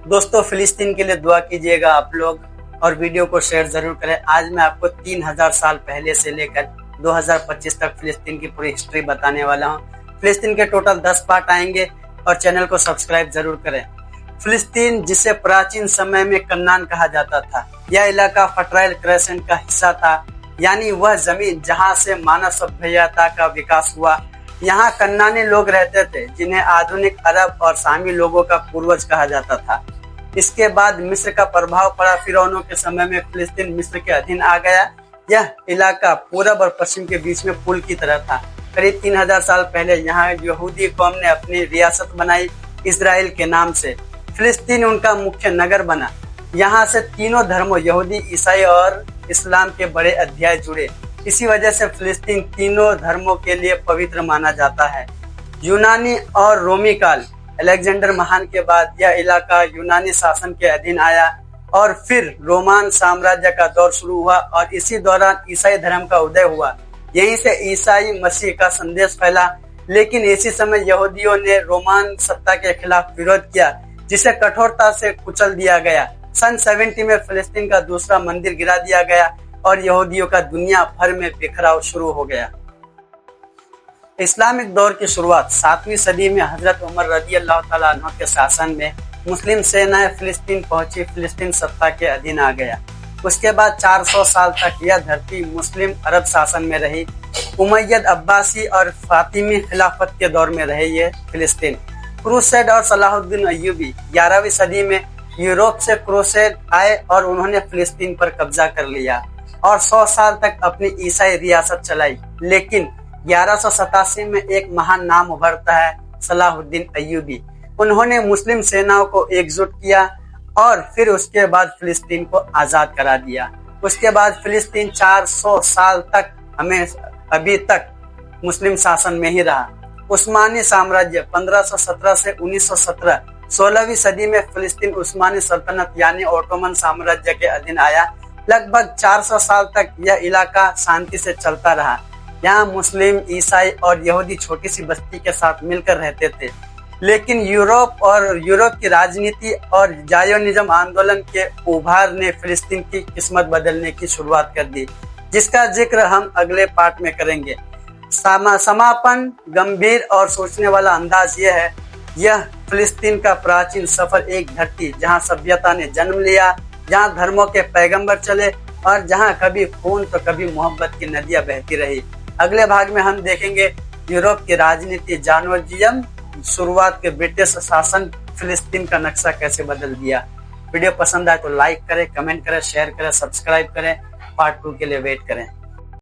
दोस्तों, फिलिस्तीन के लिए दुआ कीजिएगा आप लोग और वीडियो को शेयर जरूर करें। आज मैं आपको 3000 साल पहले से लेकर 2025 तक फिलिस्तीन की पूरी हिस्ट्री बताने वाला हूं। फिलिस्तीन के टोटल 10 पार्ट आएंगे और चैनल को सब्सक्राइब जरूर करें। फिलिस्तीन, जिसे प्राचीन समय में कन्नान कहा जाता था, यह इलाका फर्टाइल क्रेसेंट का हिस्सा था, यानी वह जमीन जहां से मानव सभ्यता का विकास हुआ। यहाँ कन्नानी लोग रहते थे, जिन्हें आधुनिक अरब और सामी लोगों का पूर्वज कहा जाता था। इसके बाद मिस्र का प्रभाव पड़ा। फिरौनों के समय में फिलिस्तीन मिस्र के अधीन आ गया। यह इलाका पूरब और पश्चिम के बीच में पुल की तरह था। करीब 3000 साल पहले यहाँ यहूदी कौम ने अपनी रियासत बनाई, इजराइल के नाम से। फिलिस्तीन उनका मुख्य नगर बना। यहाँ से तीनों धर्मों, यहूदी, ईसाई और इस्लाम के बड़े अध्याय जुड़े। इसी वजह से फिलिस्तीन तीनों धर्मों के लिए पवित्र माना जाता है। यूनानी और रोमी काल, अलेक्जेंडर महान के बाद यह इलाका यूनानी शासन के अधीन आया और फिर रोमान साम्राज्य का दौर शुरू हुआ और इसी दौरान ईसाई धर्म का उदय हुआ। यहीं से ईसाई मसीह का संदेश फैला। लेकिन इसी समय यहूदियों ने रोमान सत्ता के खिलाफ विरोध किया, जिसे कठोरता से कुचल दिया गया। सन 70 में फिलिस्तीन का दूसरा मंदिर गिरा दिया गया और यहूदियों का दुनिया भर में बिखराव शुरू हो गया। इस्लामिक दौर की शुरुआत 7वीं सदी में हजरत उमर रज़ी अल्लाह तआला अन्हु के शासन में मुस्लिम सेनाएं फिलिस्तीन पहुंची। फिलिस्तीन सत्ता के अधीन आ गया। उसके बाद 400 साल तक यह धरती मुस्लिम अरब शासन में रही। उमैयद, अब्बासी और फातिमी खिलाफत के दौर में रहे ये फिलिस्तीन। क्रूसेड और सलाहुद्दीन अय्यूबी 11वीं सदी में यूरोप से क्रूसेड आए और उन्होंने फिलिस्तीन पर कब्जा कर लिया और 100 साल तक अपनी ईसाई रियासत चलाई। लेकिन 1187 में एक महान नाम उभरता है, सलाहुद्दीन अय्यूबी। उन्होंने मुस्लिम सेनाओं को एकजुट किया और फिर उसके बाद फिलिस्तीन को आजाद करा दिया। उसके बाद फिलिस्तीन 400 साल तक अभी तक मुस्लिम शासन में ही रहा। उस्मानी साम्राज्य 1517 से 1917, 16वीं सदी में फिलिस्तीन उस्मानी सल्तनत यानी ओटोमन साम्राज्य के अधीन आया। लगभग 400 साल तक यह इलाका शांति से चलता रहा। यहाँ मुस्लिम, ईसाई और यहूदी छोटी सी बस्ती के साथ मिलकर रहते थे। लेकिन यूरोप की राजनीति और जायोनिज्म आंदोलन के उभार ने फिलिस्तीन की किस्मत बदलने की शुरुआत कर दी, जिसका जिक्र हम अगले पार्ट में करेंगे। समापन गंभीर और सोचने वाला अंदाज यह है, यह फिलिस्तीन का प्राचीन सफर, एक धरती जहाँ सभ्यता ने जन्म लिया, जहाँ धर्मों के पैगंबर चले और जहाँ कभी खून तो कभी मोहब्बत की नदियां बहती रही। अगले भाग में हम देखेंगे यूरोप की राजनीति, जायोनिज्म, शुरुआत के ब्रिटिश शासन, फिलिस्तीन का नक्शा कैसे बदल दिया। वीडियो पसंद आए तो लाइक करें, कमेंट करें, शेयर करें, सब्सक्राइब करें। पार्ट 2 के लिए वेट करें।